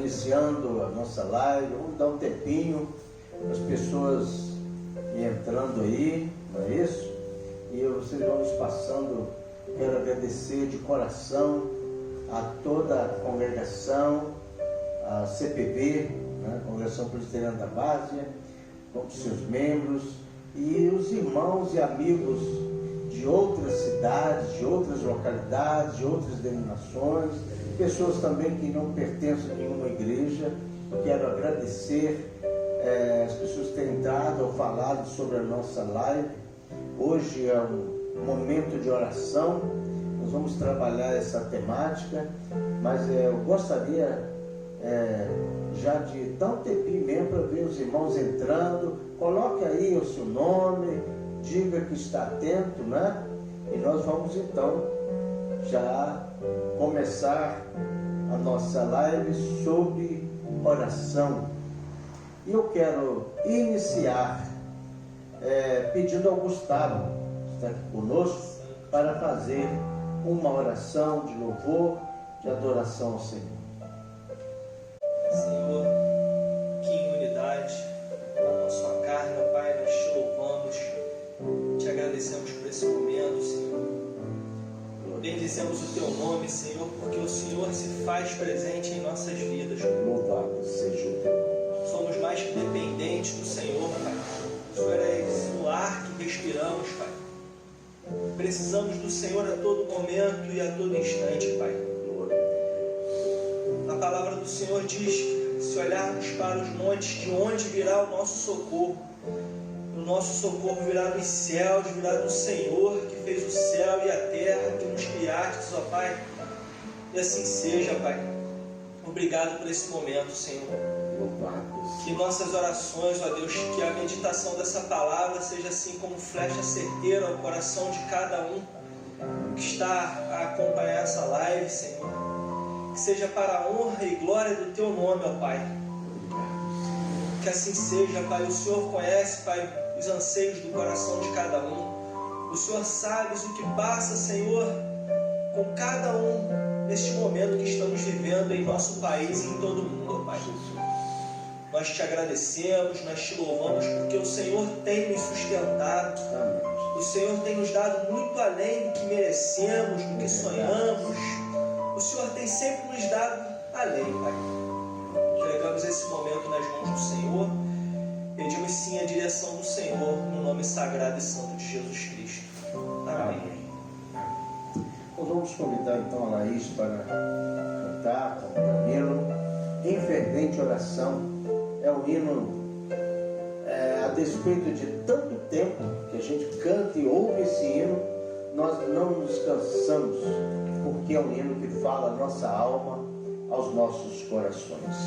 iniciando a nossa live. Vamos dar um tempinho para as pessoas entrando aí, não é isso? E vocês vão nos passando. Quero agradecer de coração a toda a congregação, a CPB, né, Congregação Presbiteriana da Várzea, com seus membros, e os irmãos e amigos de outras cidades, de outras localidades, de outras denominações, pessoas também que não pertencem a nenhuma igreja. Quero agradecer as pessoas que têm entrado ou falado sobre a nossa live. Hoje é um momento de oração, nós vamos trabalhar essa temática, mas eu gostaria já de dar um tempinho mesmo para ver os irmãos entrando. Coloque aí o seu nome, diga que está atento, né? E nós vamos então já começar a nossa live sobre oração. E eu quero iniciar pedindo ao Gustavo, que está aqui conosco, para fazer uma oração de louvor, de adoração ao Senhor. Senhor, que em unidade, com a sua carne, ó Pai, nós te louvamos, te agradecemos por esse momento, Senhor. Bendizemos o teu nome, Senhor, porque o Senhor se faz presente em nossas vidas. Louvado seja o teu nome. Somos mais que dependentes do Senhor, Pai. O Senhor é esse ar que respiramos, Pai. Precisamos do Senhor a todo momento e a todo instante, Pai. A palavra do Senhor diz que se olharmos para os montes, de onde virá o nosso socorro? O nosso socorro virá dos céus, virá do Senhor, que fez o céu e a terra, que nos criastes, ó Pai. E assim seja, Pai. Obrigado por esse momento, Senhor. Que nossas orações, ó Deus, que a meditação dessa palavra seja assim como flecha certeira ao coração de cada um que está a acompanhar essa live, Senhor. Que seja para a honra e glória do teu nome, ó Pai. Que assim seja, Pai. O Senhor conhece, Pai, os anseios do coração de cada um. O Senhor sabe o que passa, Senhor, com cada um neste momento que estamos vivendo em nosso país e em todo o mundo, ó Pai. Nós te agradecemos, nós te louvamos, porque o Senhor tem nos sustentado. O Senhor tem nos dado muito além do que merecemos, do que sonhamos. O Senhor tem sempre nos dado além, Pai. Entregamos esse momento nas mãos do Senhor. Pedimos sim a direção do Senhor, no nome sagrado e santo de Jesus Cristo. Amém. Nós vamos convidar então a Laís para cantar com o Danilo em fervente oração. É um hino a despeito de tanto tempo que a gente canta e ouve esse hino, nós não nos cansamos, porque é um hino que fala a nossa alma aos nossos corações.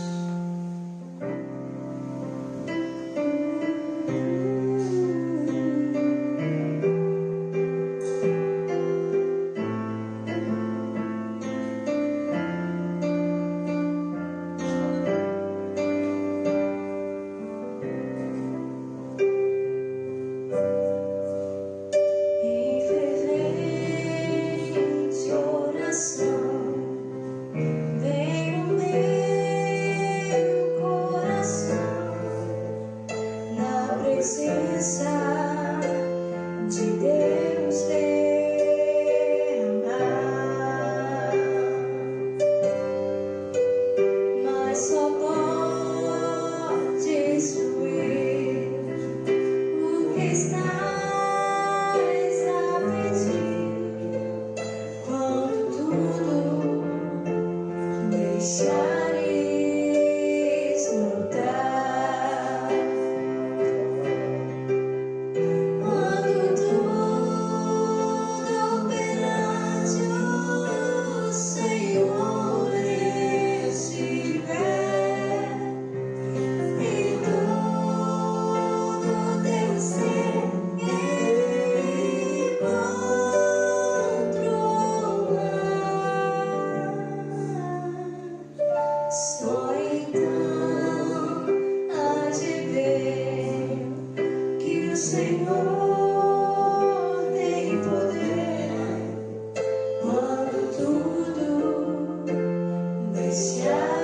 Quando tudo deixares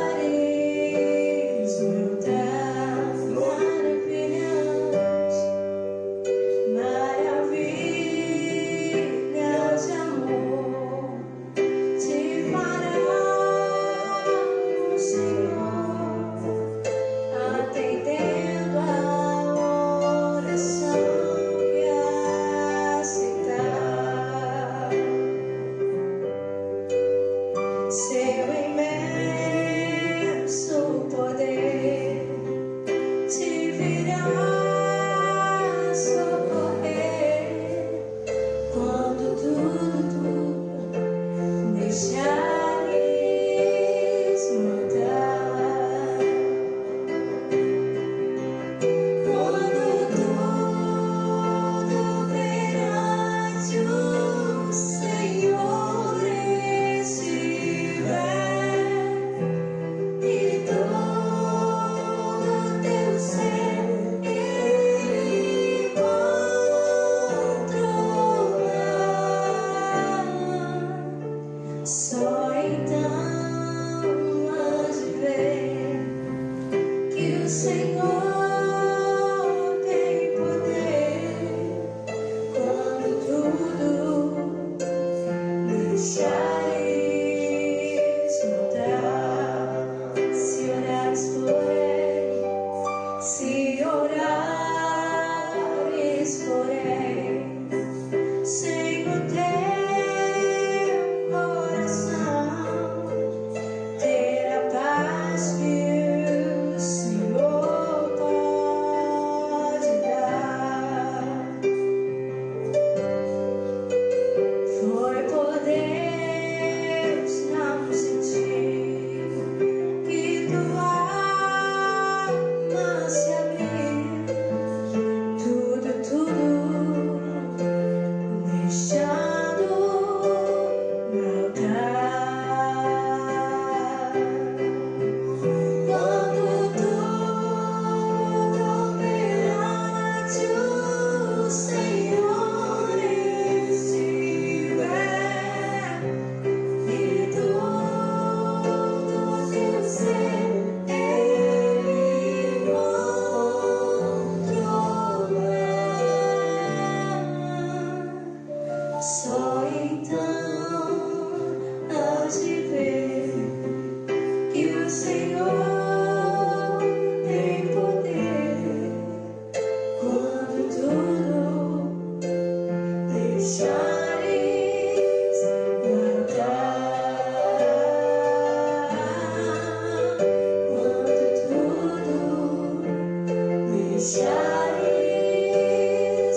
deixares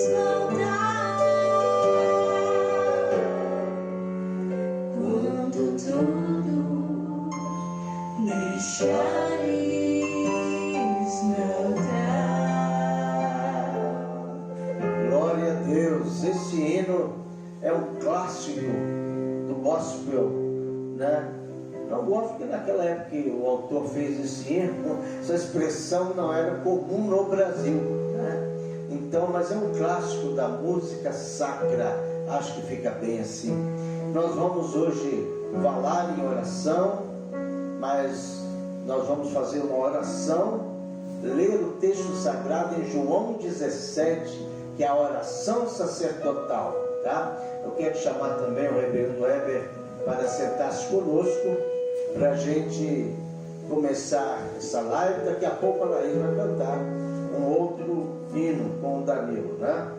voltar, quando tudo deixares voltar. Glória a Deus. Esse hino é um clássico do gospel, né? Não gosto que naquela época que o autor fez esse hino, essa expressão não era comum no Brasil, né? Então, mas é um clássico da música sacra. Acho que fica bem assim. Nós vamos hoje falar em oração, mas nós vamos fazer uma oração, ler o texto sagrado em João 17, que é a oração sacerdotal, tá? Eu quero chamar também o reverendo Weber para sentar-se conosco, para a gente começar essa live. Daqui a pouco a Laís vai cantar um outro hino com o Danilo, né?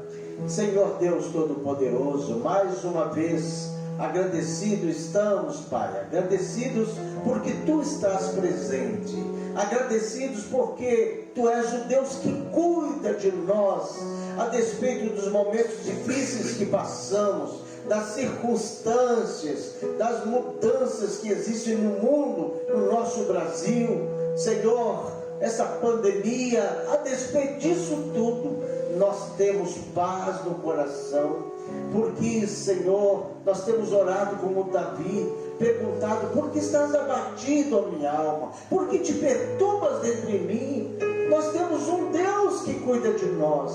Senhor Deus Todo-Poderoso, mais uma vez agradecidos estamos, Pai, agradecidos porque Tu estás presente, agradecidos porque Tu és o Deus que cuida de nós, a despeito dos momentos difíceis que passamos, das circunstâncias, das mudanças que existem no mundo, no nosso Brasil. Senhor, essa pandemia, a despeito disso tudo, nós temos paz no coração, porque, Senhor, nós temos orado como Davi, perguntado: por que estás abatido, a minha alma? Por que te perturbas dentro de mim? Nós temos um Deus que cuida de nós,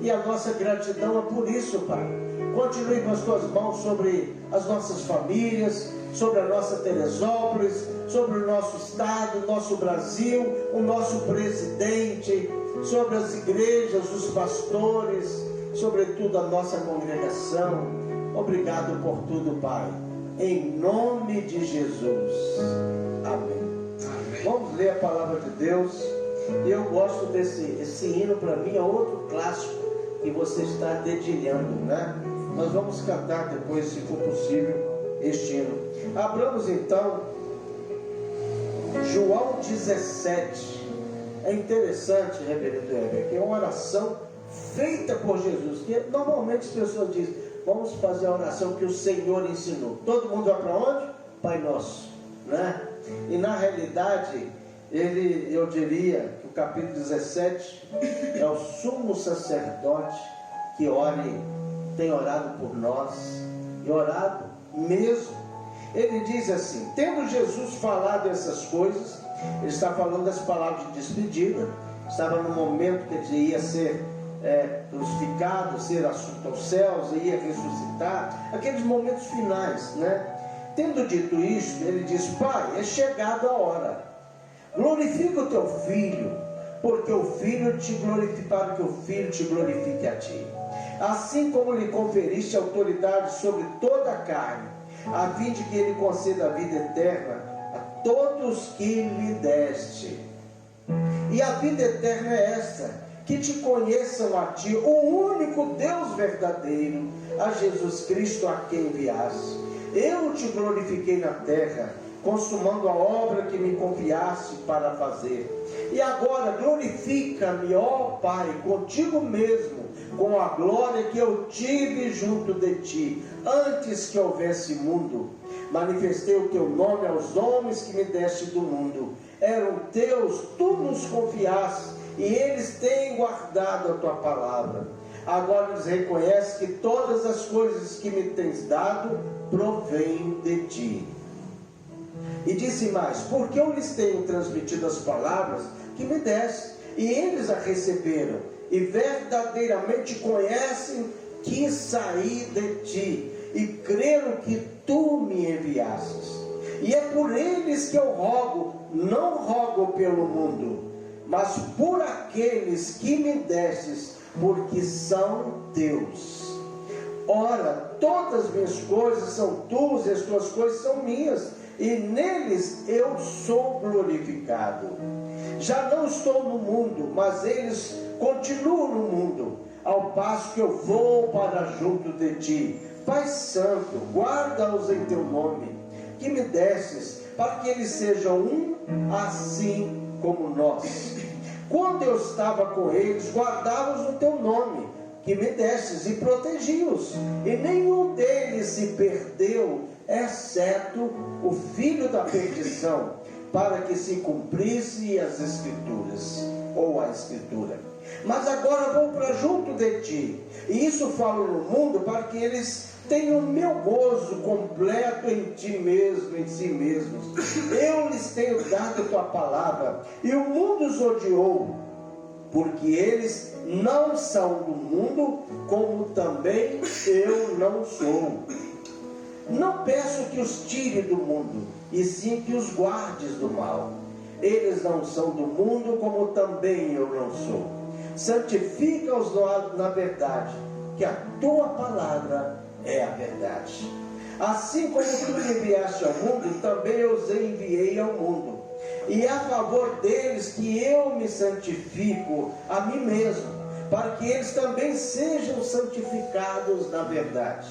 e a nossa gratidão é por isso, Pai. Continue com as Tuas mãos sobre as nossas famílias, sobre a nossa Teresópolis, sobre o nosso estado, o nosso Brasil, o nosso presidente, sobre as igrejas, os pastores, sobretudo a nossa congregação. Obrigado por tudo, Pai, em nome de Jesus, amém. Vamos ler a palavra de Deus. E eu gosto esse hino. Para mim é outro clássico que você está dedilhando, né? Nós vamos cantar depois, se for possível, este hino. Abramos então João 17. É interessante, reverendo Heber, que é uma oração feita por Jesus, que normalmente as pessoas dizem: vamos fazer a oração que o Senhor ensinou. Todo mundo vai para onde? Pai Nosso, né? E na realidade, eu diria que o capítulo 17 é o sumo sacerdote que tem orado por nós, e orado mesmo. Ele diz assim: tendo Jesus falado essas coisas, ele está falando das palavras de despedida, estava no momento que ele ia ser crucificado, ser assunto aos céus, ia ressuscitar, aqueles momentos finais, né? Tendo dito isto, ele diz: Pai, é chegada a hora, glorifica o teu filho, porque o filho te glorifica, para que o filho te glorifique a ti, assim como lhe conferiste autoridade sobre toda a carne, a fim de que ele conceda a vida eterna a todos que lhe deste. E a vida eterna é esta: que te conheçam a ti, o único Deus verdadeiro, a Jesus Cristo a quem enviaste. Eu te glorifiquei na terra, consumando a obra que me confiaste para fazer. E agora glorifica-me, ó Pai, contigo mesmo, com a glória que eu tive junto de ti, antes que houvesse mundo. Manifestei o teu nome aos homens que me deste do mundo. Eram teus, tu nos confiaste, e eles têm guardado a tua palavra. Agora eles reconhecem que todas as coisas que me tens dado provêm de ti. E disse mais: porque eu lhes tenho transmitido as palavras que me deste, e eles a receberam, e verdadeiramente conhecem que saí de ti, e creram que tu me enviastes. E é por eles que eu rogo, não rogo pelo mundo, mas por aqueles que me destes, porque são teus. Ora, todas as minhas coisas são tuas, e as tuas coisas são minhas, e neles eu sou glorificado. Já não estou no mundo, mas eles continuam no mundo, ao passo que eu vou para junto de ti. Pai Santo, guarda-os em teu nome, que me destes, para que eles sejam um, assim como nós. Quando eu estava com eles, guardava-os o teu nome, que me destes, e protegi-os. E nenhum deles se perdeu, exceto o filho da perdição, para que se cumprisse as Escrituras, ou a Escritura. Mas agora vou para junto de ti, e isso falo no mundo, para que eles tenham meu gozo completo em ti mesmo, em si mesmos. Eu lhes tenho dado a tua palavra, e o mundo os odiou, porque eles não são do mundo, como também eu não sou. Não peço que os tire do mundo, e sim que os guardes do mal. Eles não são do mundo, como também eu não sou. Santifica-os na verdade, que a tua palavra é a verdade. Assim como tu me enviaste ao mundo, também eu os enviei ao mundo. E é a favor deles que eu me santifico a mim mesmo, para que eles também sejam santificados na verdade.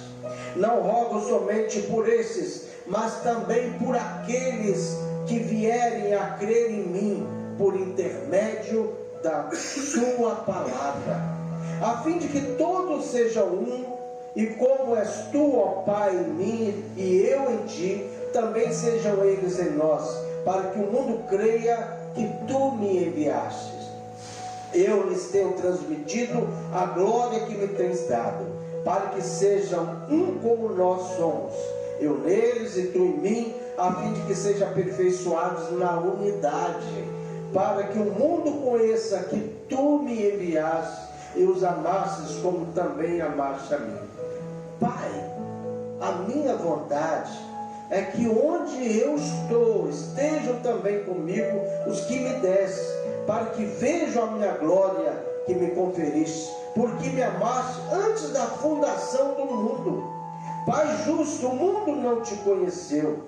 Não rogo somente por esses, mas também por aqueles que vierem a crer em mim, por intermédio da sua palavra, a fim de que todos sejam um, e como és tu, ó Pai, em mim e eu em ti, também sejam eles em nós, para que o mundo creia que tu me enviastes. Eu lhes tenho transmitido a glória que me tens dado, para que sejam um como nós somos, eu neles e tu em mim, a fim de que sejam aperfeiçoados na unidade, para que o mundo conheça que tu me enviaste e os amasses como também amaste a mim. Pai, a minha vontade é que onde eu estou, estejam também comigo os que me deste, para que vejam a minha glória que me conferiste, porque me amaste antes da fundação do mundo. Pai justo, o mundo não te conheceu,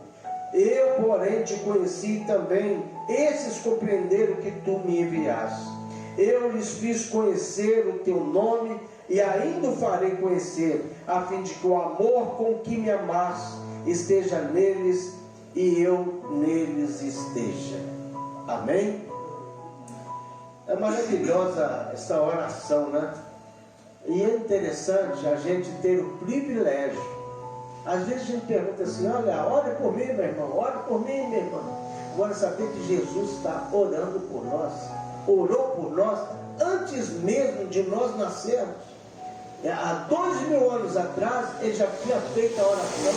eu, porém, te conheci também. Esses compreenderam que tu me enviaste. Eu lhes fiz conhecer o teu nome, e ainda o farei conhecer, a fim de que o amor com que me amaste esteja neles, e eu neles esteja. Amém? É maravilhosa essa oração, né? E é interessante a gente ter o privilégio. Às vezes a gente pergunta assim: olha, ore por mim, meu irmão, ore por mim, minha irmã. Agora saber que Jesus está orando por nós, orou por nós antes mesmo de nós nascermos. Há 2000 anos atrás ele já tinha feito a oração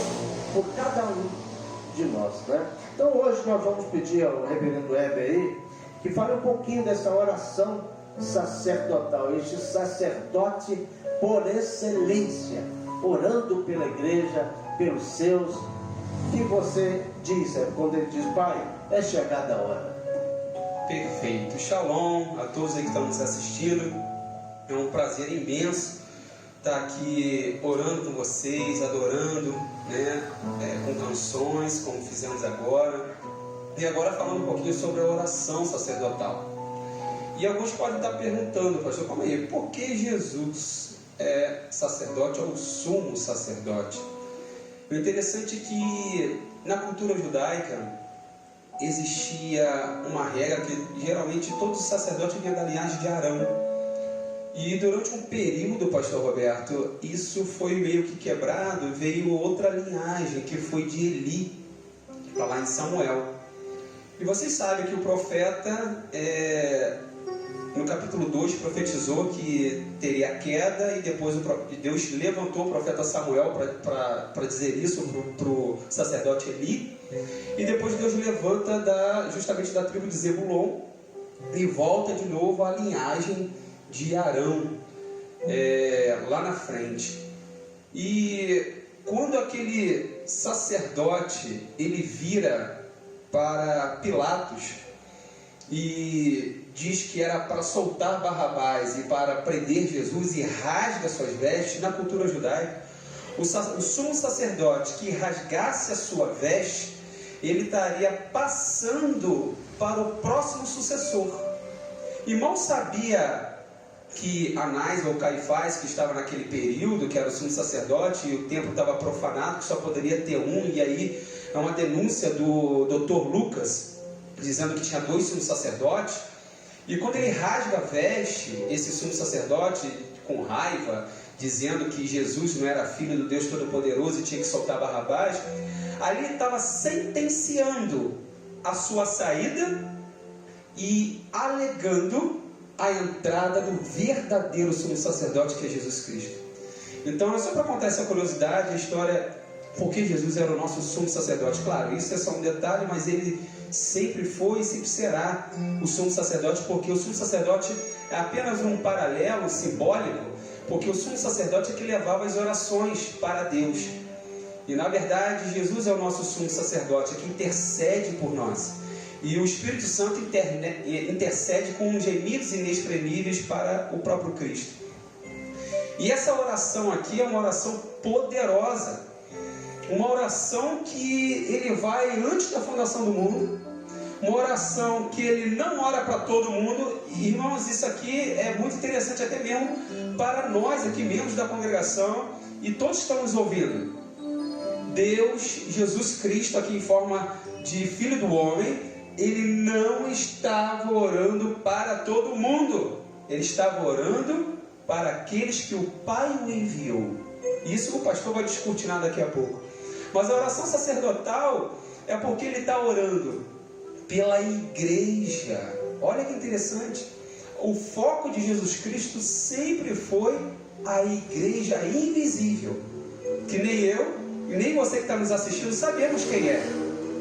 por cada um de nós, né? Então hoje nós vamos pedir ao reverendo Heber aí que fale um pouquinho dessa oração sacerdotal, este sacerdote por excelência, orando pela igreja, pelos seus. O que você diz quando ele diz: Pai, é chegada a hora? Perfeito. Shalom a todos aí que estão nos assistindo. É um prazer imenso estar aqui orando com vocês, adorando, né? Com canções, como fizemos agora. E agora falando um pouquinho sobre a oração sacerdotal. E alguns podem estar perguntando: pastor, como é? Por que Jesus é sacerdote ou sumo sacerdote? O interessante é que na cultura judaica existia uma regra que geralmente todos os sacerdotes vinham da linhagem de Arão. E durante um período, pastor Roberto, isso foi meio que quebrado, veio outra linhagem que foi de Eli, para lá em Samuel. E vocês sabem que o profeta, no capítulo 2, profetizou que teria queda, e depois Deus levantou o profeta Samuel para dizer isso para o sacerdote Eli. E depois Deus levanta justamente da tribo de Zebulon e volta de novo à linhagem de Arão, lá na frente. E quando aquele sacerdote ele vira para Pilatos e diz que era para soltar Barrabás e para prender Jesus, e rasga suas vestes, na cultura judaica, o sumo sacerdote que rasgasse a sua veste, ele estaria passando para o próximo sucessor. E mal sabia que Anás ou Caifás, que estava naquele período, que era o sumo sacerdote, e o templo estava profanado, que só poderia ter um, e aí é uma denúncia do Dr. Lucas, dizendo que tinha 2 sumos sacerdotes. E quando ele rasga a veste, esse sumo sacerdote, com raiva, dizendo que Jesus não era filho do Deus Todo-Poderoso e tinha que soltar Barrabás, ali ele estava sentenciando a sua saída e alegando a entrada do verdadeiro sumo sacerdote, que é Jesus Cristo. Então, é só para contar essa curiosidade, a história, porque Jesus era o nosso sumo sacerdote. Claro, isso é só um detalhe, mas ele sempre foi e sempre será o sumo sacerdote, porque o sumo sacerdote é apenas um paralelo simbólico, porque o sumo sacerdote é que levava as orações para Deus. E na verdade, Jesus é o nosso sumo sacerdote, é que intercede por nós. E o Espírito Santo intercede com gemidos inexprimíveis para o próprio Cristo. E essa oração aqui é uma oração poderosa. Uma oração que ele vai antes da fundação do mundo. Uma oração que ele não ora para todo mundo. E, irmãos, isso aqui é muito interessante até mesmo para nós aqui, membros da congregação, e todos que estão nos ouvindo. Deus, Jesus Cristo, aqui em forma de Filho do Homem, ele não estava orando para todo mundo. Ele estava orando para aqueles que o Pai o enviou. Isso o pastor vai discutir daqui a pouco. Mas a oração sacerdotal é porque ele está orando pela igreja. Olha que interessante. O foco de Jesus Cristo sempre foi a igreja invisível. Que nem eu e nem você que está nos assistindo sabemos quem é.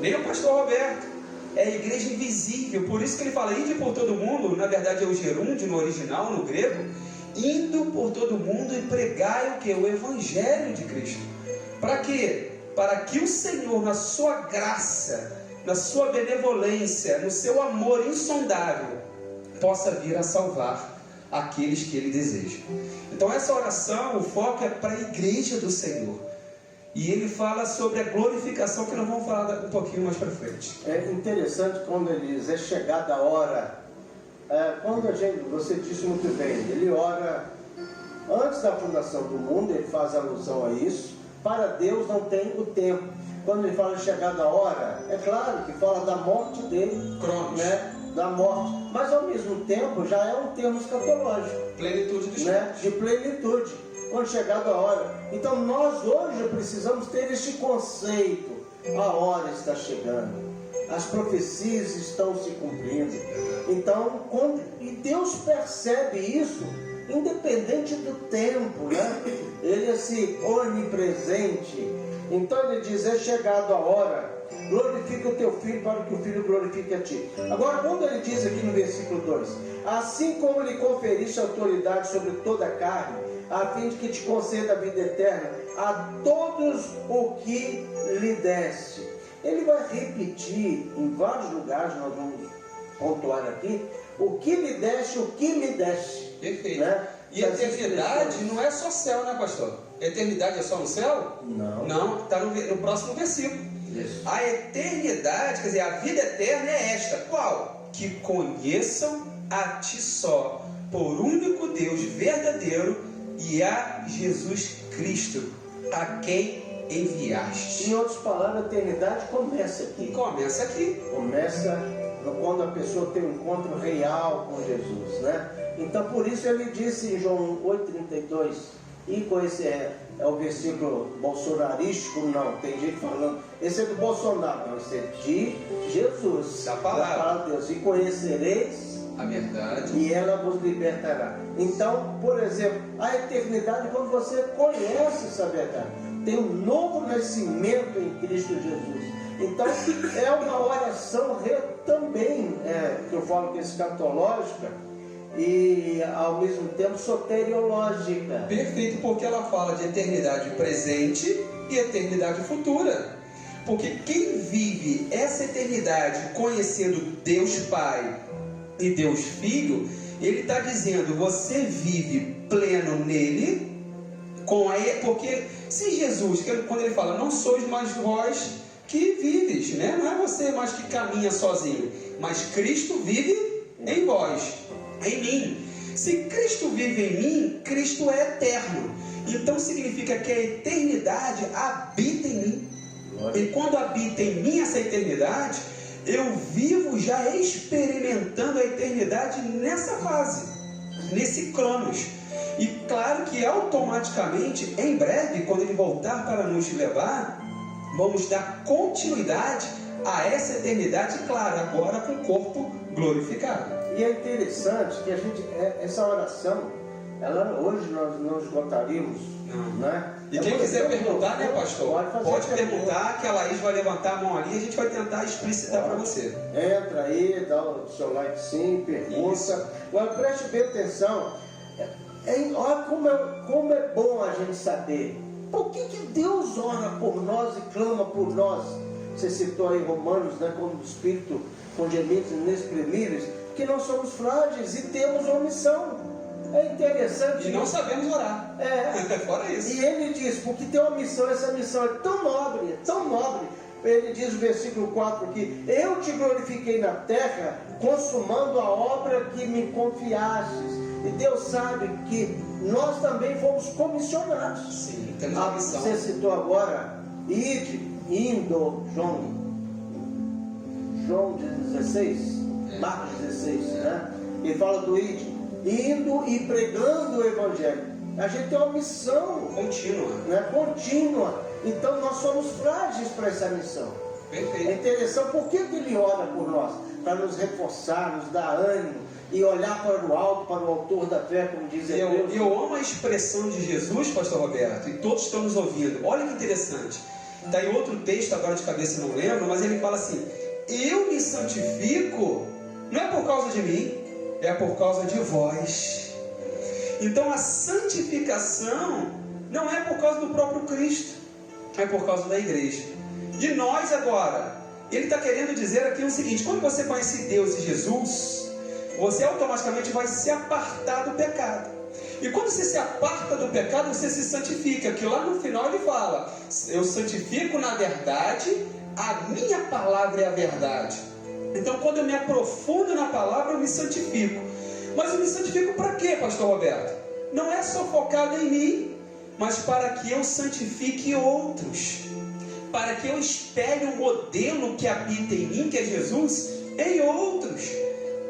Nem o pastor Roberto. É a igreja invisível. Por isso que ele fala, ide por todo mundo. Na verdade é o gerúndio no original, no grego. Indo por todo mundo e pregai o que? O Evangelho de Cristo. Para quê? Para que o Senhor, na sua graça, na sua benevolência, no seu amor insondável, possa vir a salvar aqueles que Ele deseja. Então essa oração, o foco é para a igreja do Senhor. E ele fala sobre a glorificação, que nós vamos falar um pouquinho mais para frente. É interessante quando ele diz, é chegada a hora. Quando você disse muito bem, ele ora antes da fundação do mundo, ele faz alusão a isso. Para Deus não tem o tempo. Quando ele fala chegada a hora, é claro que fala da morte dele, Cronos, né? Da morte, mas ao mesmo tempo já é um termo escatológico, plenitude dos né? De plenitude, quando chegada a hora. Então nós hoje precisamos ter este conceito. A hora está chegando. As profecias estão se cumprindo. Então, e Deus percebe isso, independente do tempo, né? Ele é esse onipresente. Então ele diz, é chegado a hora, glorifica o teu filho para que o filho glorifique a ti. Agora, quando ele diz aqui no versículo 2, assim como lhe conferiste autoridade sobre toda a carne, a fim de que te conceda a vida eterna a todos o que lhe deste. Ele vai repetir em vários lugares, nós vamos pontuar aqui, o que lhe deste, o que me deste. Perfeito. Né? E a eternidade não é só céu, né, pastor? A eternidade é só no céu? Não. Não, está no próximo versículo. Isso. A eternidade, quer dizer, a vida eterna é esta. Qual? Que conheçam a ti só, por único Deus verdadeiro, e a Jesus Cristo, a quem enviaste. Em outras palavras, a eternidade começa aqui. Começa aqui. Começa quando a pessoa tem um encontro real com Jesus, né? Então, por isso ele disse em João 8,32, e com esse é o versículo bolsonarístico, não, tem gente falando, esse é do Bolsonaro, não, esse é de Jesus, da palavra de Deus, e conhecereis a verdade, e ela vos libertará. Então, por exemplo, a eternidade, quando você conhece essa verdade, tem um novo nascimento em Cristo Jesus. Então, é uma oração também, que eu falo que é escatológica, e ao mesmo tempo soteriológica. Perfeito, porque ela fala de eternidade presente e eternidade futura. Porque quem vive essa eternidade conhecendo Deus Pai e Deus Filho, ele está dizendo, você vive pleno nele, porque se Jesus, quando ele fala, não sois mais vós que vives, né? Não é você mais que caminha sozinho, mas Cristo vive em vós, em mim. Se Cristo vive em mim, Cristo é eterno. Então significa que a eternidade habita em mim. E quando habita em mim essa eternidade, eu vivo já experimentando a eternidade nessa fase, nesse cronos. E claro que automaticamente, em breve, quando Ele voltar para nos levar, vamos dar continuidade a essa eternidade, claro, agora com o corpo glorificado. E é interessante que essa oração, hoje nós não esgotaríamos, né? E quem quiser perguntar, né, pastor? Pode perguntar, que a Laís vai levantar a mão ali e a gente vai tentar explicitar para você. Entra aí, dá o seu like sim, pergunta. Isso. Agora preste bem atenção. Olha como é bom a gente saber. Por que Deus ora por nós e clama por nós? Você citou aí Romanos, né, como o Espírito com gemidos inexprimíveis, que nós somos frágeis e temos uma missão. É interessante. E não sabemos orar. Fora isso. E ele diz, porque tem uma missão, essa missão é tão nobre, tão nobre. Ele diz no versículo 4 aqui: eu te glorifiquei na terra, consumando a obra que me confiastes. E Deus sabe que nós também fomos comissionados. Sim, temos uma missão. Você citou agora, indo, João 16, Marcos 16, né? Ele fala do indo e pregando o Evangelho. A gente tem uma missão contínua, né? Contínua. Então nós somos frágeis para essa missão. Perfeito. É interessante. Por que Ele ora por nós? Para nos reforçar, nos dar ânimo e olhar para o alto, para o autor da fé, como diz Hebreus. Eu amo a expressão de Jesus, pastor Roberto, e todos estão nos ouvindo. Olha que interessante. Está em outro texto, agora de cabeça não lembro, mas ele fala assim: eu me santifico, não é por causa de mim, é por causa de vós. Então a santificação não é por causa do próprio Cristo, é por causa da igreja. E nós agora, ele está querendo dizer aqui o seguinte: quando você conhece Deus e Jesus, você automaticamente vai se apartar do pecado. E quando você se aparta do pecado, você se santifica. Que lá no final ele fala: eu santifico na verdade, a minha palavra é a verdade. Então quando eu me aprofundo na palavra, eu me santifico. Mas eu me santifico para quê, pastor Roberto? Não é só focado em mim, mas para que eu santifique outros, para que eu espelhe o modelo que habita em mim, que é Jesus, em outros.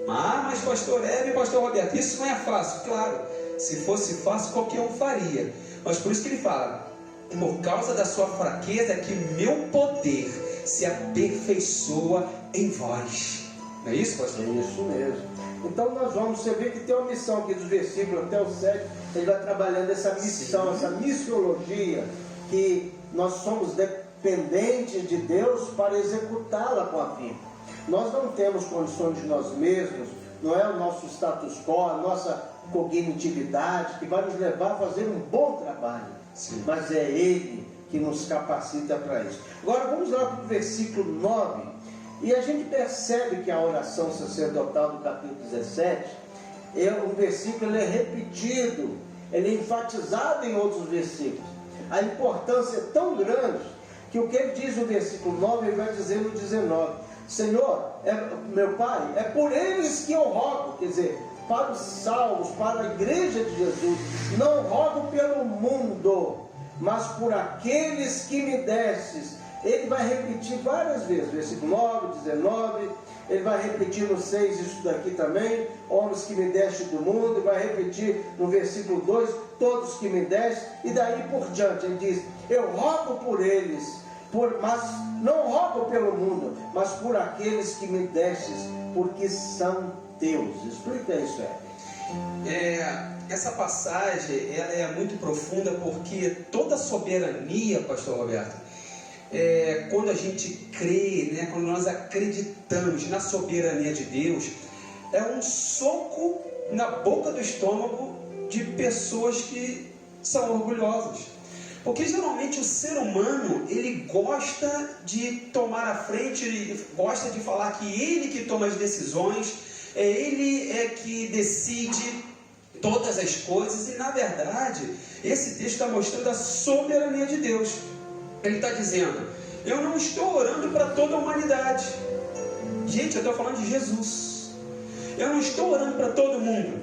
Mas pastor Hebe e pastor Roberto, isso não é fácil. Claro, se fosse fácil qualquer um faria. Mas por isso que ele fala: por causa da sua fraqueza é que meu poder se aperfeiçoa em vós. Não é isso, pastor? É isso mesmo. Então nós vamos, você vê que tem uma missão aqui dos versículos até o 7, ele vai trabalhando essa missão, essa missiologia, que nós somos dependentes de Deus para executá-la com afinco. Nós não temos condições de nós mesmos, não é o nosso status quo, a nossa cognitividade que vai nos levar a fazer um bom trabalho. Sim. Mas é Ele que nos capacita para isso. Agora vamos lá para o versículo 9. E a gente percebe que a oração sacerdotal do capítulo 17, um versículo ele é repetido, ele é enfatizado em outros versículos. A importância é tão grande que o que ele diz no versículo 9, ele vai dizer no 19: Senhor, meu Pai, é por eles que eu rogo, quer dizer, para os salvos, para a igreja de Jesus. Não rogo pelo mundo, mas por aqueles que me destes. Ele vai repetir várias vezes, versículo 9, 19, ele vai repetir no 6 isso daqui também: homens que me deste do mundo. Ele vai repetir no versículo 2, todos que me deste, e daí por diante ele diz: eu rogo por eles, mas não rogo pelo mundo, mas por aqueles que me destes, porque são teus. Explica isso, Essa passagem ela é muito profunda, porque toda a soberania, pastor Roberto, quando a gente crê, né, quando nós acreditamos na soberania de Deus, é um soco na boca do estômago de pessoas que são orgulhosas. Porque geralmente o ser humano, ele gosta de tomar a frente, ele gosta de falar que ele que toma as decisões, ele é que decide todas as coisas. E na verdade, esse texto está mostrando a soberania de Deus. Ele está dizendo: eu não estou orando para toda a humanidade. Gente, eu estou falando de Jesus. Eu não estou orando para todo mundo,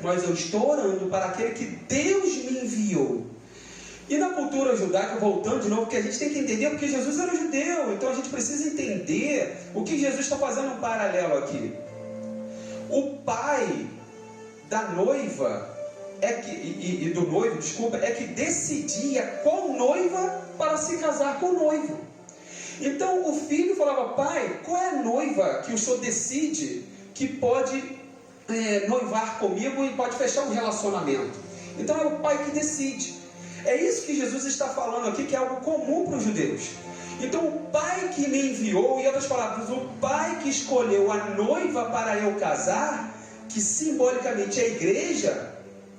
mas eu estou orando para aquele que Deus me enviou. E na cultura cultura judaica, voltando de novo, que a gente tem que entender, porque Jesus era judeu, então a gente precisa entender o que Jesus está fazendo um paralelo aqui. O pai da noiva e do noivo, desculpa, é que decidia qual noiva para se casar com o noivo. Então o filho falava: pai, qual é a noiva que o senhor decide que pode noivar comigo e pode fechar um relacionamento? Então é o pai que decide. É isso que Jesus está falando aqui, que é algo comum para os judeus. Então o pai que me enviou, em outras palavras, o pai que escolheu a noiva para eu casar, que simbolicamente é a igreja,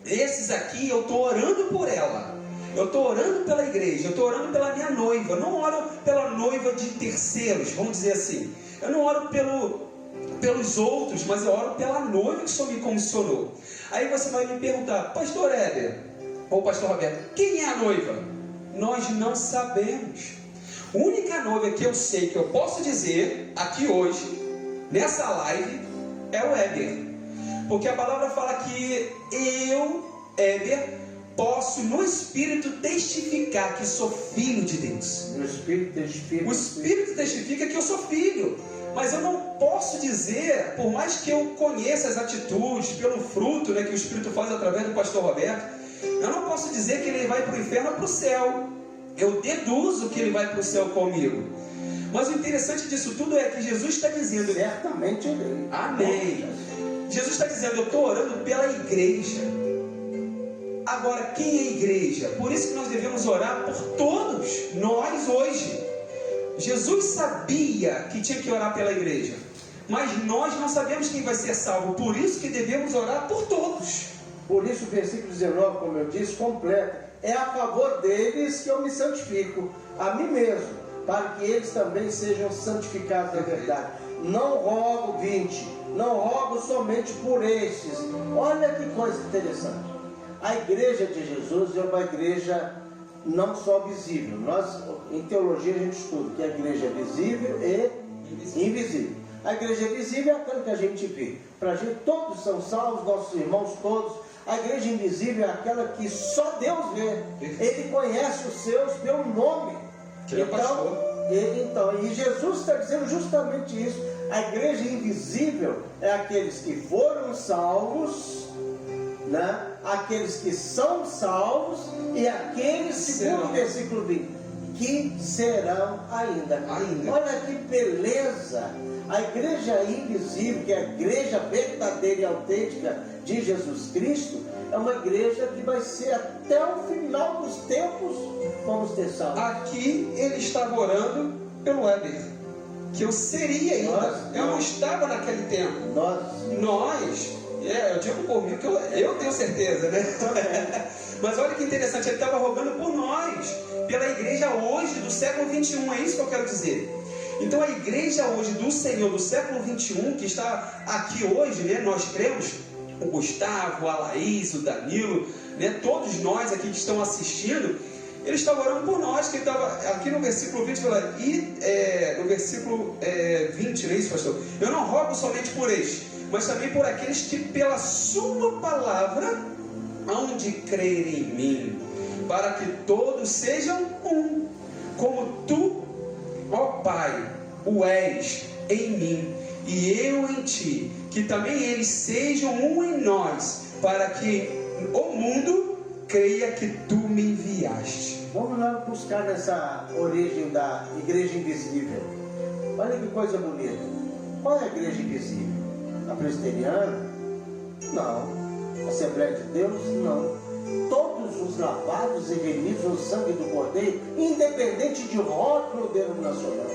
esses aqui eu estou orando por ela. Eu estou orando pela igreja, eu estou orando pela minha noiva. Eu não oro pela noiva de terceiros, vamos dizer assim. Eu não oro pelos outros, mas eu oro pela noiva que o Senhor me comissionou. Aí você vai me perguntar: pastor Éder, ou pastor Roberto, quem é a noiva? Nós não sabemos. A única noiva que eu sei, que eu posso dizer aqui hoje, nessa live, é o Éder. Porque a palavra fala que eu, Éder, posso no Espírito testificar que sou filho de Deus. O Espírito testifica. O Espírito testifica que eu sou filho. Mas eu não posso dizer, por mais que eu conheça as atitudes, pelo fruto, né, que o Espírito faz através do pastor Roberto, eu não posso dizer que ele vai para o inferno ou para o céu. Eu deduzo que ele vai para o céu comigo. Mas o interessante disso tudo é que Jesus está dizendo: certamente ele. Amém. Jesus está dizendo: eu estou orando pela igreja. Agora, quem é a igreja? Por isso que nós devemos orar por todos, nós hoje. Jesus sabia que tinha que orar pela igreja, mas nós não sabemos quem vai ser salvo. Por isso que devemos orar por todos. Por isso o versículo 19, como eu disse, completa: é a favor deles que eu me santifico a mim mesmo, para que eles também sejam santificados na verdade. Não rogo, 20, não rogo somente por estes. Olha que coisa interessante. A igreja de Jesus é uma igreja não só visível. Nós, em teologia, a gente estuda que a igreja é visível e invisível. A igreja visível é aquela que a gente vê. Para a gente, todos são salvos, nossos irmãos todos. A igreja invisível é aquela que só Deus vê. Ele conhece os seus pelo nome. E Jesus está dizendo justamente isso. A igreja invisível é aqueles que foram salvos, né? Aqueles que são salvos e aqueles, segundo o versículo 20, que serão ainda. Olha que beleza! A igreja invisível, que é a igreja verdadeira e autêntica de Jesus Cristo, é uma igreja que vai ser até o final dos tempos, vamos ter salvo. Aqui ele estava orando pelo Éder, que eu seria ainda. Eu não estava naquele tempo. Nós eu digo por mim, que eu tenho certeza, né? Mas olha que interessante, ele estava rogando por nós, pela igreja hoje do século 21, é isso que eu quero dizer. Então a igreja hoje do Senhor do século 21, que está aqui hoje, né? Nós cremos, o Gustavo, a Laís, o Danilo, né? Todos nós aqui que estão assistindo, ele estava orando por nós, que ele estava aqui no versículo 20, no versículo 20, não é isso, pastor? Eu não rogo somente por este, mas também por aqueles que pela sua palavra hão de crer em mim, para que todos sejam um, como tu, ó Pai, o és em mim, e eu em ti, que também eles sejam um em nós, para que o mundo creia que tu me enviaste. Vamos lá buscar nessa origem da igreja invisível. Olha que coisa bonita. Qual é a igreja invisível? A presbiteriana? Não. A Assembleia de Deus? Não. Todos os lavados e remidos no sangue do Cordeiro, independente de rótulo denominacional.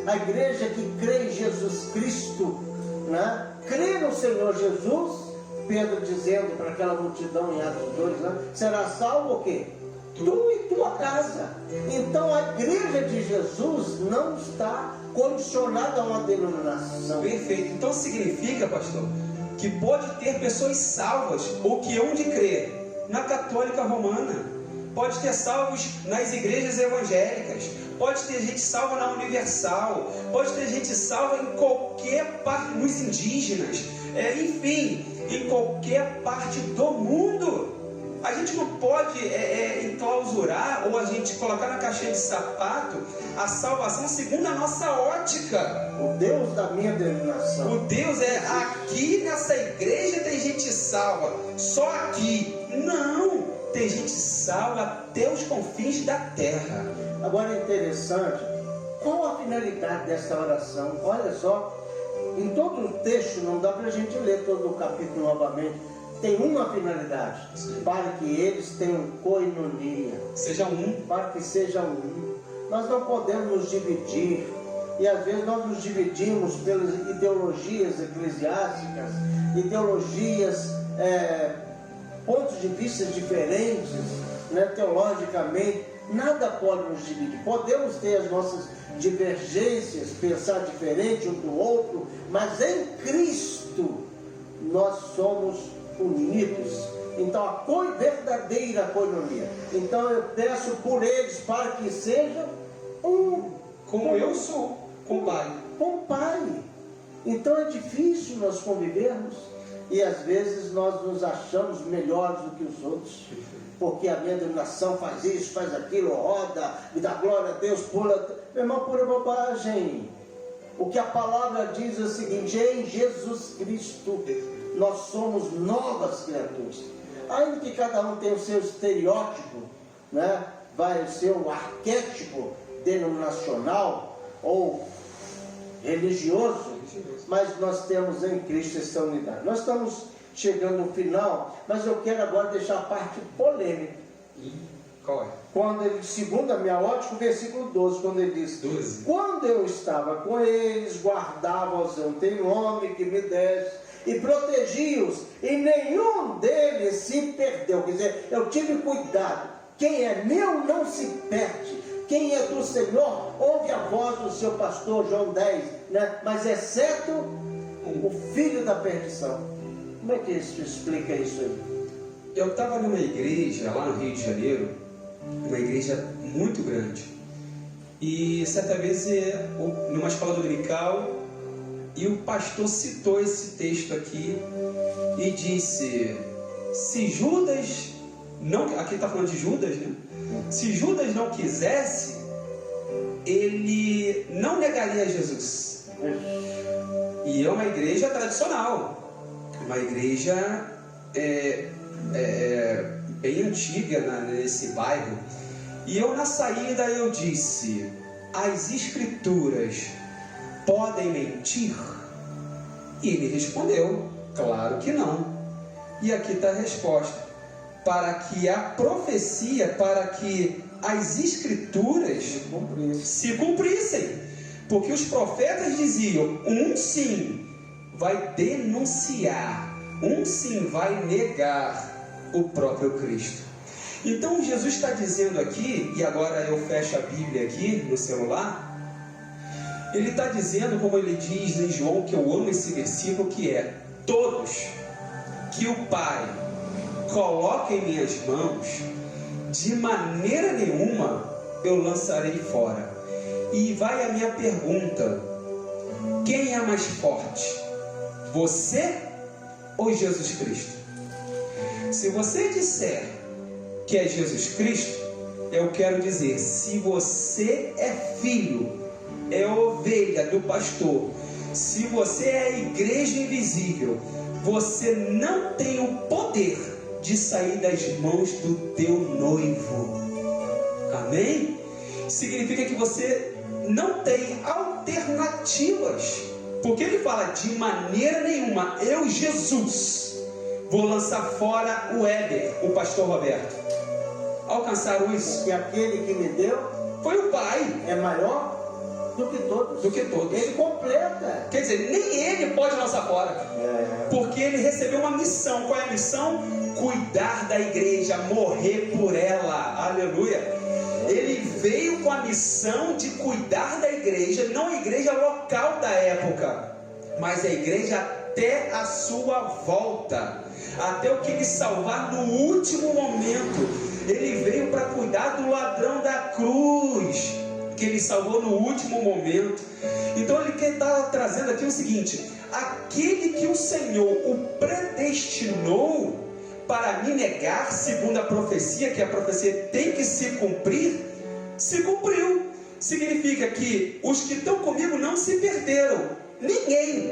A igreja que crê em Jesus Cristo, né? Crê no Senhor Jesus, Pedro dizendo para aquela multidão em Atos 2, né? Será salvo o quê? Tu e tua casa. Então a igreja de Jesus não está condicionada a uma denominação. Perfeito. Então significa, pastor, que pode ter pessoas salvas, ou que hão de crer na Católica Romana, pode ter salvos nas igrejas evangélicas, pode ter gente salva na Universal, pode ter gente salva em qualquer parte, nos indígenas, enfim, em qualquer parte do mundo. A gente não pode enclausurar ou a gente colocar na caixinha de sapato a salvação segundo a nossa ótica. O Deus da minha denominação. O Deus é aqui nessa igreja tem gente salva, só aqui. Não, tem gente salva até os confins da terra. Agora é interessante, qual a finalidade dessa oração? Olha só, em todo o texto, não dá para a gente ler todo o capítulo novamente, tem uma finalidade, para que eles tenham koinonia, Seja um. para que sejam um. Nós não podemos nos dividir, e às vezes nós nos dividimos pelas ideologias eclesiásticas, ideologias, pontos de vista diferentes, né, teologicamente. Nada pode nos dividir. Podemos ter as nossas divergências, pensar diferente um do outro, mas em Cristo nós somos unidos. Então a verdadeira koinonia. Então eu peço por eles para que sejam um, Como eu sou com o Pai. com o Pai. Então é difícil nós convivermos e às vezes nós nos achamos melhores do que os outros, porque a minha denominação faz isso, faz aquilo, roda, me dá glória a Deus, pula. Meu irmão, pura bobagem. O que a palavra diz é o seguinte: em Jesus Cristo nós somos novas criaturas. Ainda que cada um tenha o seu estereótipo, né? Vai ser um arquétipo denominacional ou religioso, mas nós temos em Cristo essa unidade. Nós estamos chegando no final, mas eu quero agora deixar a parte polêmica. Qual é? Quando ele, segundo a minha ótica, o versículo 12, quando ele diz: 12. Quando eu estava com eles, guardava-os em nome que me deste, e protegi-os, e nenhum deles se perdeu. Quer dizer, eu tive cuidado. Quem é meu não se perde. Quem é do Senhor, ouve a voz do seu pastor, João 10, né? Mas exceto o filho da perdição. Como é que isso explica isso aí? Eu estava numa igreja lá no Rio de Janeiro, uma igreja muito grande, e certa vez numa escola dominical, e o pastor citou esse texto aqui e disse: se Judas não, aqui está falando de Judas, né? Se Judas não quisesse, ele não negaria Jesus. E é uma igreja tradicional, uma igreja bem antiga nesse bairro. E eu na saída eu disse: as escrituras podem mentir? E ele respondeu: claro que não. E aqui está a resposta: para que a profecia, para que as escrituras se cumprissem. Porque os profetas diziam: um sim vai denunciar, um sim vai negar o próprio Cristo. Então Jesus está dizendo aqui, e agora eu fecho a Bíblia aqui no celular, ele está dizendo, como ele diz em João, que eu amo esse versículo, que é: todos que o Pai coloca em minhas mãos, de maneira nenhuma eu lançarei fora. E vai a minha pergunta: quem é mais forte? Você ou Jesus Cristo? Se você disser que é Jesus Cristo, eu quero dizer: se você é filho, é ovelha do pastor, se você é a igreja invisível, você não tem o poder de sair das mãos do teu noivo. Amém? Significa que você não tem alternativas, porque ele fala: de maneira nenhuma eu, Jesus, vou lançar fora o Éder, o pastor Roberto. Alcançaram isso? Que aquele que me deu Foi o Pai. é maior do que todos. Do que todos. Ele completa. Quer dizer, nem ele pode lançar fora, porque ele recebeu uma missão. Qual é a missão? Cuidar da igreja, morrer por ela. Aleluia. Ele veio com a missão de cuidar da igreja, não a igreja local da época, mas a igreja até a sua volta, até o que ele salvar no último momento. Ele veio para cuidar do ladrão da cruz, que ele salvou no último momento. Então ele está trazendo aqui o seguinte: aquele que o Senhor o predestinou para me negar, segundo a profecia, que a profecia tem que se cumprir, se cumpriu. Significa que os que estão comigo não se perderam, ninguém.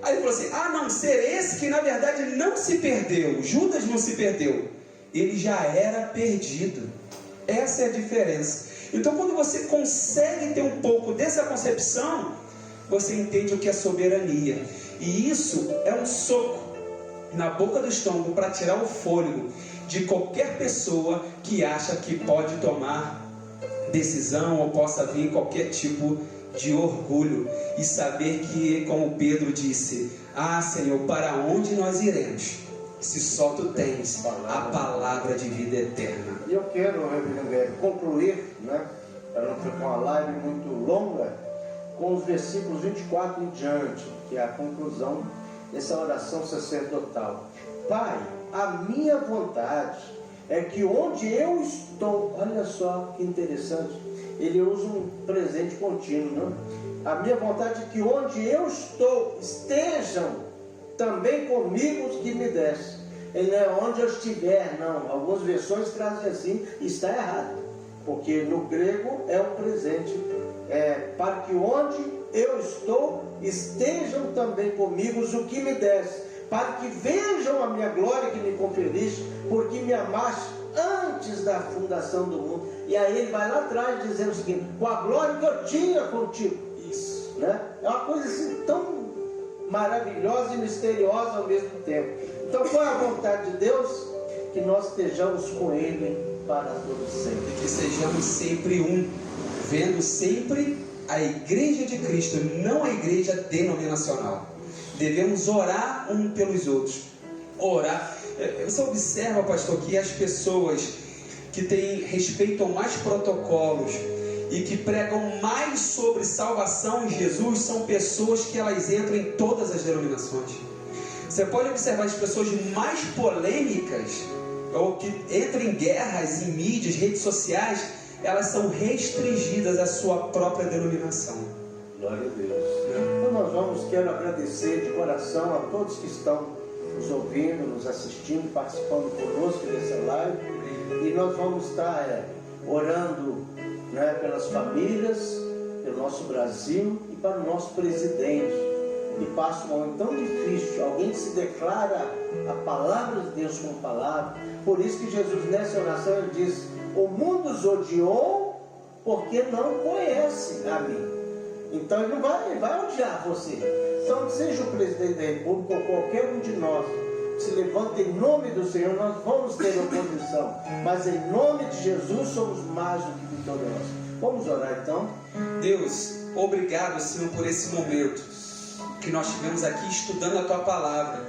Aí ele falou assim, a não ser esse que na verdade não se perdeu, Judas não se perdeu, ele já era perdido. Essa é a diferença. Então quando você consegue ter um pouco dessa concepção, você entende o que é soberania. E isso é um soco na boca do estômago para tirar o fôlego de qualquer pessoa que acha que pode tomar decisão ou possa vir qualquer tipo de orgulho e saber que, como Pedro disse, ah Senhor, para onde nós iremos se só Tu tens a palavra de vida eterna? E eu quero, reverendo, concluir, né, para não ficar uma live muito longa, com os versículos 24 em diante, que é a conclusão dessa oração sacerdotal. Pai, a minha vontade é que onde eu estou, olha só que interessante, ele usa um presente contínuo, né? A minha vontade é que onde eu estou, estejam também comigo os que me deste. Ele não é onde eu estiver, não. Algumas versões trazem assim, está errado, porque no grego é um presente, para que onde eu estou, estejam também comigo os que me deste, para que vejam a minha glória que me conferiste, porque me amaste antes da fundação do mundo. E aí ele vai lá atrás dizendo o seguinte, com a glória que eu tinha contigo. Isso, né? É uma coisa assim tão maravilhosa e misteriosa ao mesmo tempo. Então qual é a vontade de Deus? Que nós estejamos com Ele para todo sempre. Que sejamos sempre um, vendo sempre a igreja de Cristo, não a igreja denominacional. Devemos orar um pelos outros. Orar. Você observa, pastor, que as pessoas que respeitam mais protocolos e que pregam mais sobre salvação em Jesus são pessoas que elas entram em todas as denominações. Você pode observar as pessoas mais polêmicas ou que entram em guerras, em mídias, redes sociais, elas são restringidas à sua própria denominação. Glória a Deus. Então nós quero agradecer de coração a todos que estão nos ouvindo, nos assistindo, participando conosco dessa live. E nós vamos estar orando, né, pelas famílias, pelo nosso Brasil e para o nosso presidente, que passa um momento tão difícil. Alguém se declara a palavra de Deus como palavra. Por isso que Jesus nessa oração ele diz, o mundo os odiou porque não conhece a mim. Então ele vai odiar você. Então seja o presidente da República ou qualquer um de nós, se levanta em nome do Senhor, nós vamos ter oposição, mas em nome de Jesus somos mais do que vitoriosos. Vamos orar então. Deus, obrigado, Senhor, por esse momento que nós tivemos aqui estudando a Tua Palavra,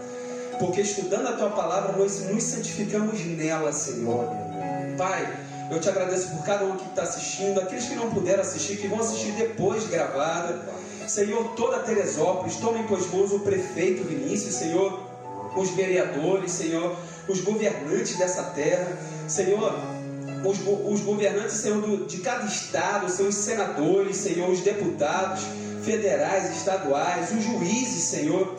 porque estudando a Tua Palavra nós nos santificamos nela, Senhor. Pai, eu Te agradeço por cada um que está assistindo, aqueles que não puderam assistir, que vão assistir depois gravada. Senhor, toda Teresópolis, toma em Tuas mãos o prefeito Vinícius, Senhor, os vereadores, Senhor, os governantes dessa terra, Senhor, os governantes, Senhor, de cada estado, Senhor, os senadores, Senhor, os deputados federais, estaduais, os juízes, Senhor,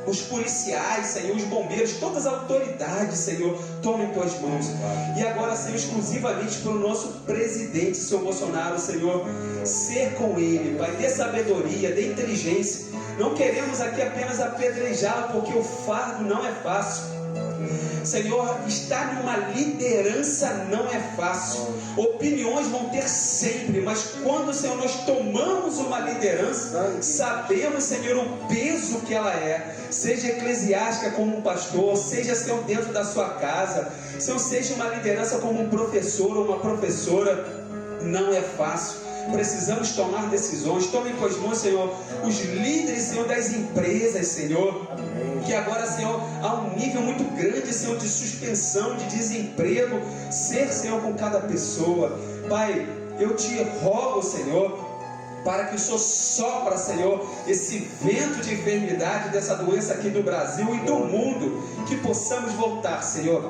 os policiais, Senhor, os bombeiros, todas as autoridades, Senhor, toma em Tuas mãos. E agora, Senhor, exclusivamente para o nosso presidente, Senhor Bolsonaro, Senhor, ser com ele, Pai, dê sabedoria, dê inteligência. Não queremos aqui apenas apedrejá-lo, porque o fardo não é fácil. Senhor, estar numa liderança não é fácil. Opiniões vão ter sempre, mas quando, Senhor, nós tomamos uma liderança, sabemos, Senhor, o peso que ela é. Seja eclesiástica como um pastor, seja, Senhor, dentro da sua casa, Senhor, seja uma liderança como um professor ou uma professora, não é fácil. Precisamos tomar decisões. Tome em Tuas mãos, Senhor, os líderes, Senhor, das empresas, Senhor. Que agora, Senhor, há um nível muito grande, Senhor, de suspensão, de desemprego. Ser, Senhor, com cada pessoa. Pai, eu Te rogo, Senhor, para que o Senhor sopra, Senhor, esse vento de enfermidade dessa doença aqui do Brasil e do mundo. Que possamos voltar, Senhor,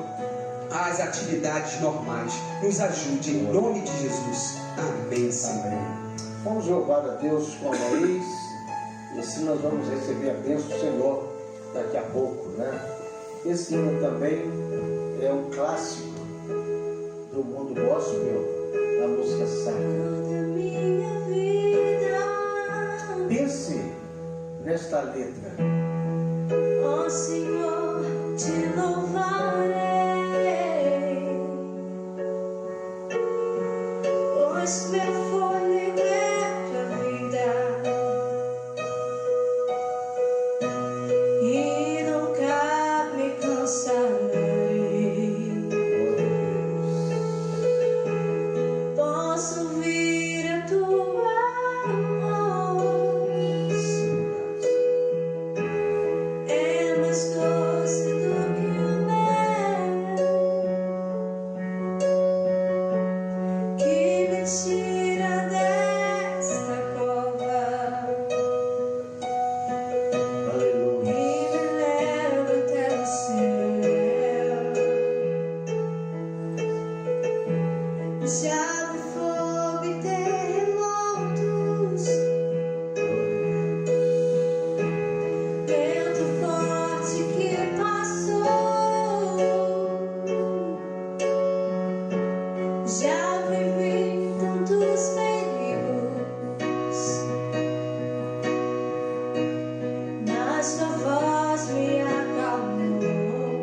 às atividades normais. Nos ajude em nome de Jesus. Amém, Senhor. Amém. Vamos louvar a Deus como ex, e assim nós vamos receber a bênção do Senhor daqui a pouco, né? Esse hino também é um clássico do mundo gospel, da música sacra. Pense nesta letra. Ó Senhor, te louvarei, pois meu fôlego é tua vida e nunca me cansarei. Posso ouvir a tua voz, é mais doce do que o mel, que me tira desta cova e Aleluia. me leva até o céu. Já vi fogo e terremotos, vento forte que passou. Já vivi tantos perigos, mas tua voz me acalmou.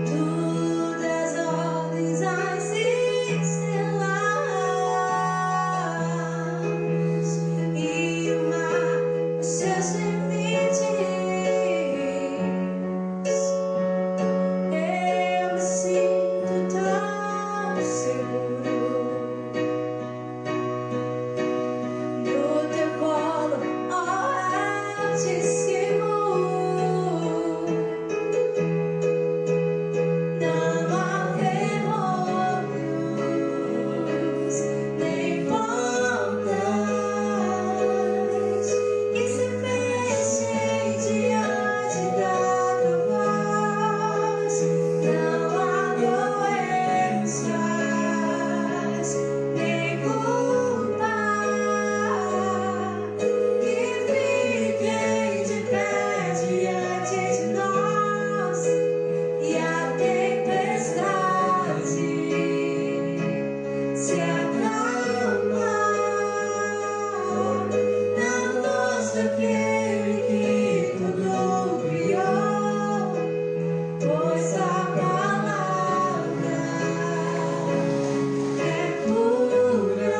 Tu das ordens às estrelas e o mar os seus limites. Eu me sinto tão seguro no teu colo, ó Altíssimo. Não há vergonhos nem pontas que se fechem diante da tua voz. Não há doenças nem culpa que fiquem de pé diante de nós. E a tempestade se acalma na luz daquele que tudo criou, pois a palavra é pura,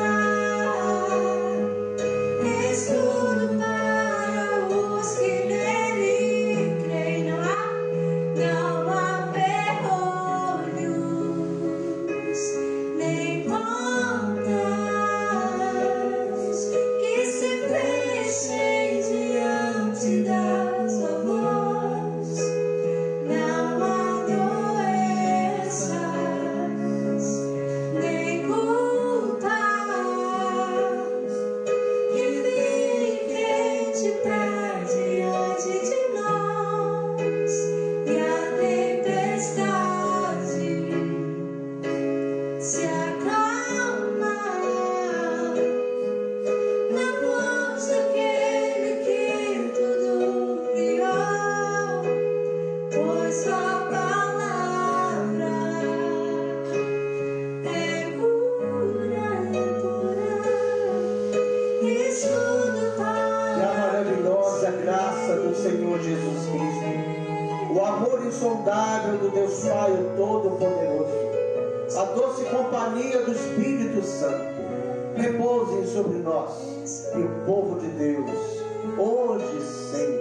estudo para os que nele creem. Não há vergonhos nem pontas que se fechem diante da sua voz. Não há doenças nem culpas que fiquem de pé diante de nós. E a tempestade se acalma na voz daquele que tudo criou, pois sua palavra é pura, estudo E a para maravilhosa graça do Senhor Jesus Cristo, o amor insondável do Deus Pai, o Todo-Poderoso, a doce companhia do Espírito Santo, repousem sobre nós e o povo de Deus, hoje e sempre.